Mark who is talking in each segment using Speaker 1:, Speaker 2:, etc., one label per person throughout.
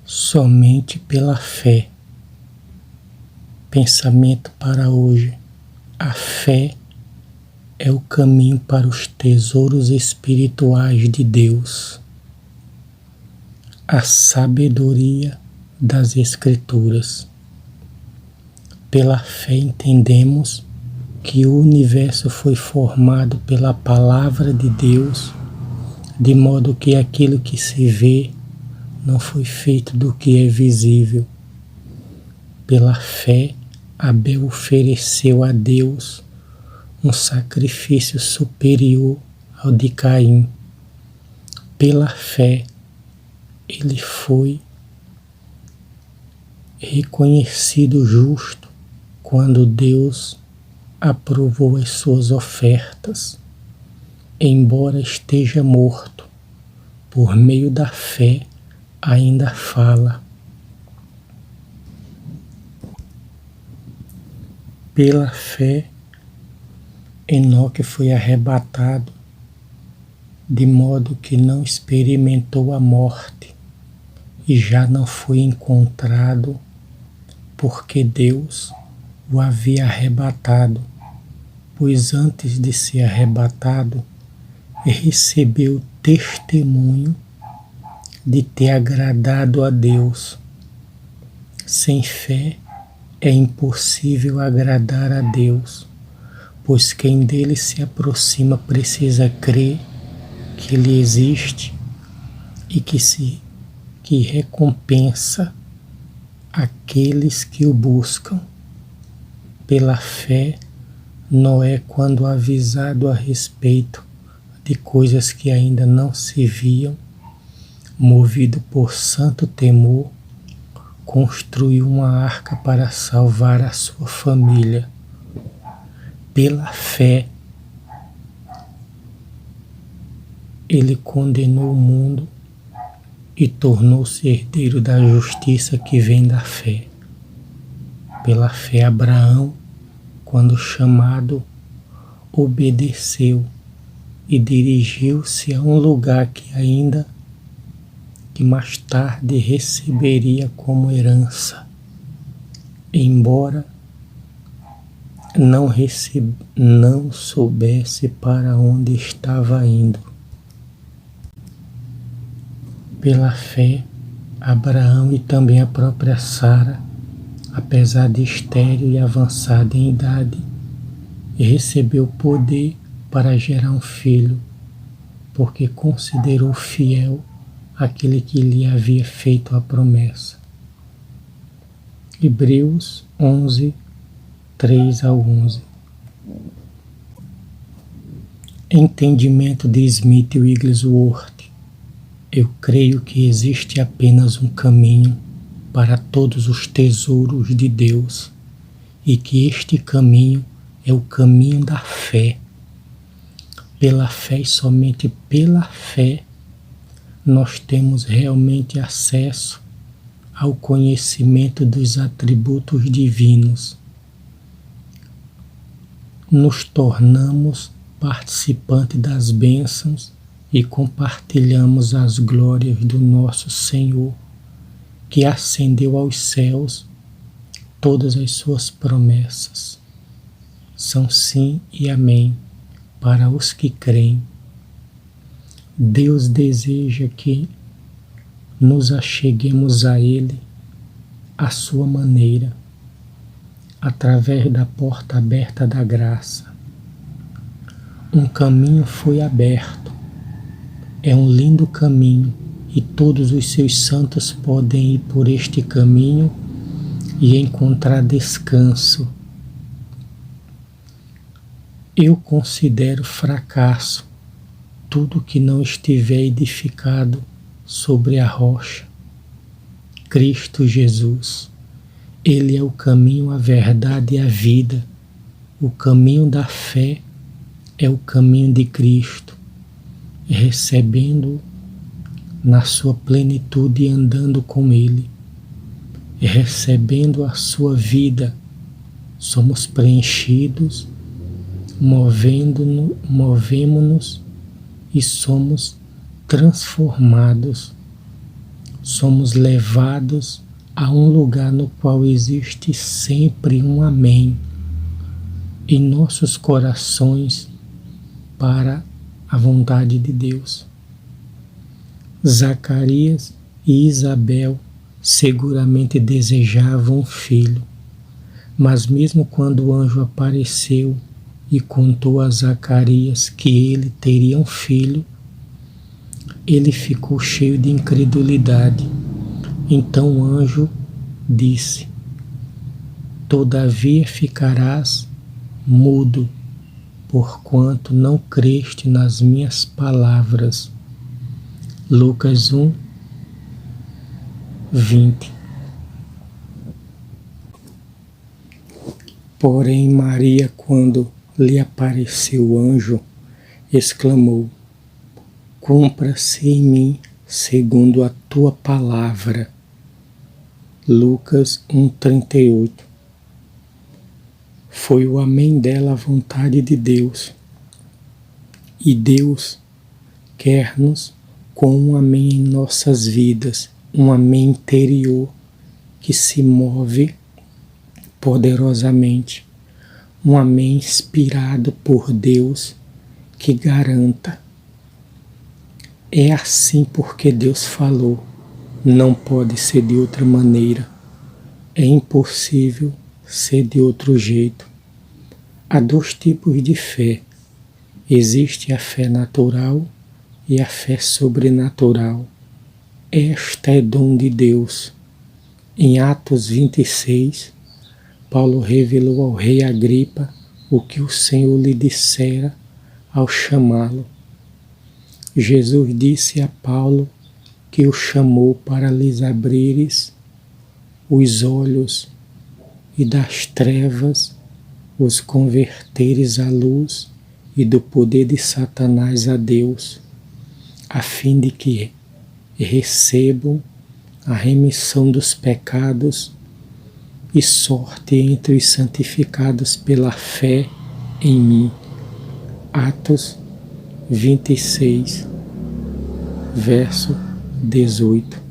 Speaker 1: Somente pela fé. Pensamento para hoje. A fé é o caminho para os tesouros espirituais de Deus. A sabedoria das Escrituras. Pela fé entendemos que o universo foi formado pela palavra de Deus, de modo que aquilo que se vê não foi feito do que é visível. Pela fé, Abel ofereceu a Deus um sacrifício superior ao de Caim. Pela fé, ele foi reconhecido justo quando Deus aprovou as suas ofertas. Embora esteja morto, por meio da fé ainda fala. Pela fé, Enoque foi arrebatado, de modo que não experimentou a morte e já não foi encontrado, porque Deus o havia arrebatado, pois antes de ser arrebatado, recebeu testemunho de ter agradado a Deus. Sem fé é impossível agradar a Deus, pois quem dele se aproxima precisa crer que ele existe e que recompensa aqueles que o buscam. Pela fé, Noé, quando avisado a respeito de coisas que ainda não se viam, movido por santo temor, construiu uma arca para salvar a sua família. Pela fé, ele condenou o mundo e tornou-se herdeiro da justiça que vem da fé. Pela fé, Abraão, quando chamado, obedeceu e dirigiu-se a um lugar que mais tarde receberia como herança, embora não soubesse para onde estava indo. Pela fé, Abraão e também a própria Sara, apesar de estéril e avançada em idade, recebeu poder para gerar um filho, porque considerou fiel aquele que lhe havia feito a promessa. Hebreus 11, 3 ao 11. Entendimento de Smith Wigglesworth. Eu creio que existe apenas um caminho para todos os tesouros de Deus e que este caminho é o caminho da fé. Pela fé e somente pela fé nós temos realmente acesso ao conhecimento dos atributos divinos. Nos tornamos participantes das bênçãos e compartilhamos as glórias do nosso Senhor, que ascendeu aos céus. Todas as suas promessas são sim e amém para os que creem. Deus deseja que nos acheguemos a Ele à sua maneira, através da porta aberta da graça. Um caminho foi aberto, é um lindo caminho e todos os seus santos podem ir por este caminho e encontrar descanso. Eu considero fracasso tudo que não estiver edificado sobre a rocha, Cristo Jesus. Ele é o caminho, a verdade e a vida. O caminho da fé é o caminho de Cristo, recebendo na sua plenitude e andando com Ele, recebendo a sua vida, somos preenchidos, movemo-nos e somos transformados. somos levados a um lugar no qual existe sempre um amém em nossos corações para a vontade de Deus. Zacarias e Isabel seguramente desejavam um filho, mas mesmo quando o anjo apareceu e contou a Zacarias que ele teria um filho, ele ficou cheio de incredulidade. Então o anjo disse: todavia ficarás mudo, porquanto não creste nas minhas palavras. Lucas 1, 20. Porém Maria, quando lhe apareceu o anjo, exclamou: cumpra-se em mim segundo a tua palavra. Lucas 1,38. Foi o amém dela a vontade de Deus. E Deus quer-nos com um amém em nossas vidas, um amém interior que se move poderosamente, um amém inspirado por Deus que garanta. É assim porque Deus falou, não pode ser de outra maneira, é impossível ser de outro jeito. Há dois tipos de fé, existe a fé natural e a fé sobrenatural. Esta é dom de Deus. Em Atos 26, Paulo revelou ao rei Agripa o que o Senhor lhe dissera ao chamá-lo. Jesus disse a Paulo que o chamou para lhes abrires os olhos e das trevas os converteres à luz e do poder de Satanás a Deus, a fim de que recebam a remissão dos pecados e sorte entre os santificados pela fé em mim. Atos 26, verso 18.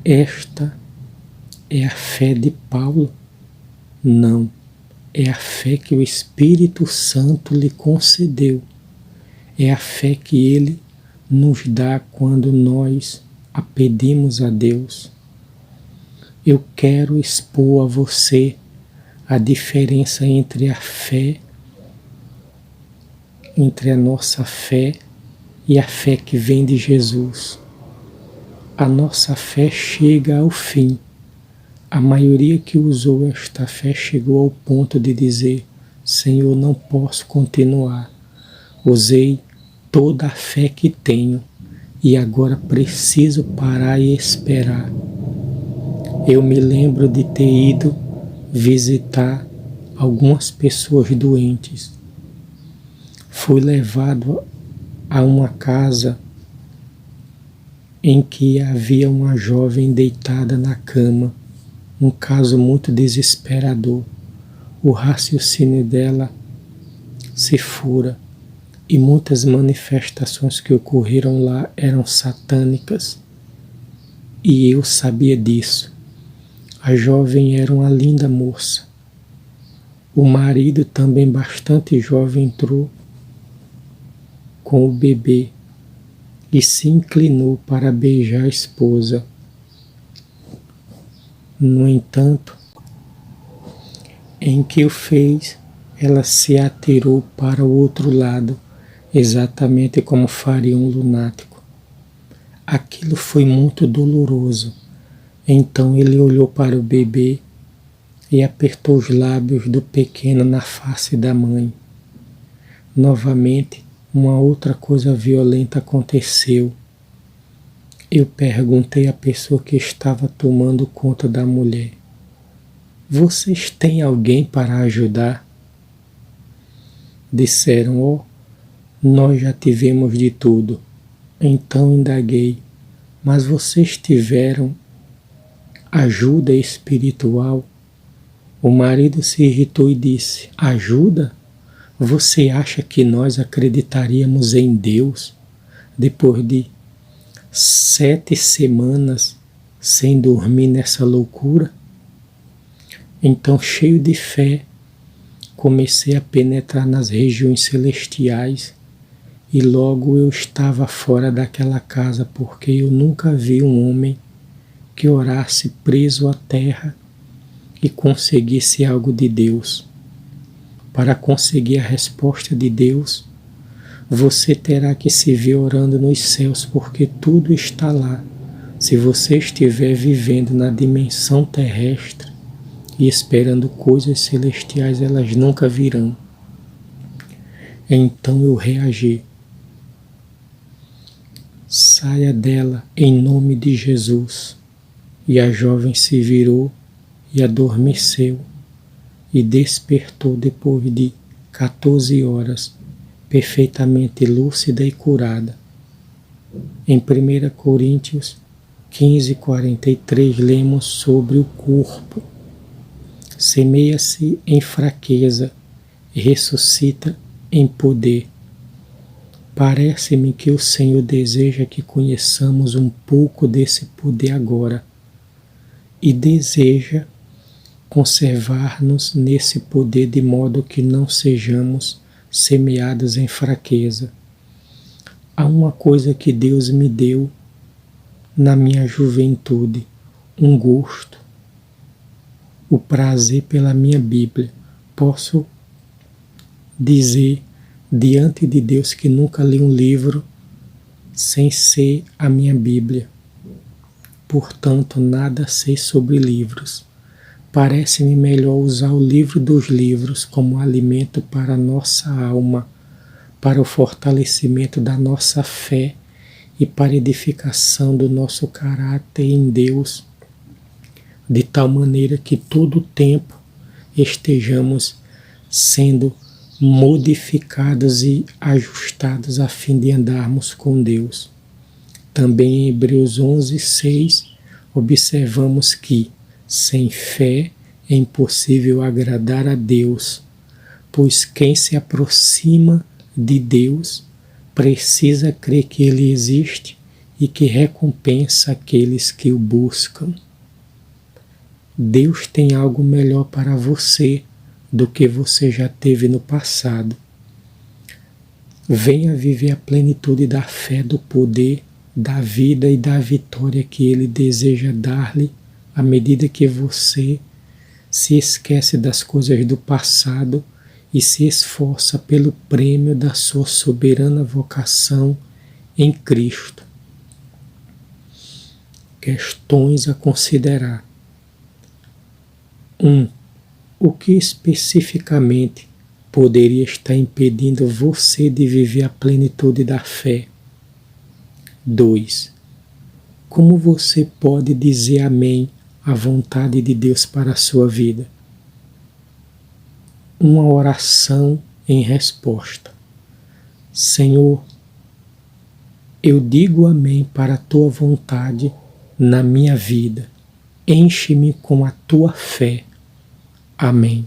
Speaker 1: Esta é a fé de Paulo? Não, é a fé que o Espírito Santo lhe concedeu. É a fé que ele nos dá quando nós a pedimos a Deus. Eu quero expor a você a diferença entre a fé, entre a nossa fé e a fé que vem de Jesus. A nossa fé chega ao fim. A maioria que usou esta fé chegou ao ponto de dizer: Senhor, não posso continuar. Usei toda a fé que tenho e agora preciso parar e esperar. Eu me lembro de ter ido visitar algumas pessoas doentes. Fui levado a uma casa em que havia uma jovem deitada na cama, um caso muito desesperador. O raciocínio dela se fura e muitas manifestações que ocorreram lá eram satânicas. E eu sabia disso. A jovem era uma linda moça. O marido, também bastante jovem, entrou com o bebê e se inclinou para beijar a esposa. No entanto, em que o fez, ela se atirou para o outro lado, exatamente como faria um lunático. Aquilo foi muito doloroso. Então ele olhou para o bebê e apertou os lábios do pequeno na face da mãe. Novamente, uma outra coisa violenta aconteceu. Eu perguntei à pessoa que estava tomando conta da mulher: vocês têm alguém para ajudar? Disseram: oh, nós já tivemos de tudo. Então indaguei: mas vocês tiveram ajuda espiritual? O marido se irritou e disse: ajuda? Você acha que nós acreditaríamos em Deus depois de 7 semanas sem dormir nessa loucura. Então, cheio de fé, comecei a penetrar nas regiões celestiais e logo eu estava fora daquela casa, porque eu nunca vi um homem que orasse preso à terra e conseguisse algo de Deus. Para conseguir a resposta de Deus, você terá que se ver orando nos céus, porque tudo está lá. Se você estiver vivendo na dimensão terrestre e esperando coisas celestiais, elas nunca virão. Então eu reagi. Saia dela em nome de Jesus. E a jovem se virou e adormeceu e despertou depois de 14 horas, perfeitamente lúcida e curada. Em 1 Coríntios 15:43 lemos sobre o corpo. Semeia-se em fraqueza e ressuscita em poder. Parece-me que o Senhor deseja que conheçamos um pouco desse poder agora e deseja conservar-nos nesse poder de modo que não sejamos semeados em fraqueza. Há uma coisa que Deus me deu na minha juventude, um gosto, o prazer pela minha Bíblia. Posso dizer diante de Deus que nunca li um livro sem ser a minha Bíblia. Portanto, nada sei sobre livros. Parece-me melhor usar o livro dos livros como alimento para a nossa alma, para o fortalecimento da nossa fé e para a edificação do nosso caráter em Deus, de tal maneira que todo o tempo estejamos sendo modificados e ajustados a fim de andarmos com Deus. Também em Hebreus 11:6 observamos que sem fé é impossível agradar a Deus, pois quem se aproxima de Deus precisa crer que Ele existe e que recompensa aqueles que o buscam. Deus tem algo melhor para você do que você já teve no passado. Venha viver a plenitude da fé, do poder, da vida e da vitória que Ele deseja dar-lhe à medida que você se esquece das coisas do passado e se esforça pelo prêmio da sua soberana vocação em Cristo. Questões a considerar. 1. O que especificamente poderia estar impedindo você de viver a plenitude da fé? 2. Como você pode dizer amém à vontade de Deus para a sua vida? Uma oração em resposta. Senhor, eu digo amém para a tua vontade na minha vida. Enche-me com a tua fé. Amém.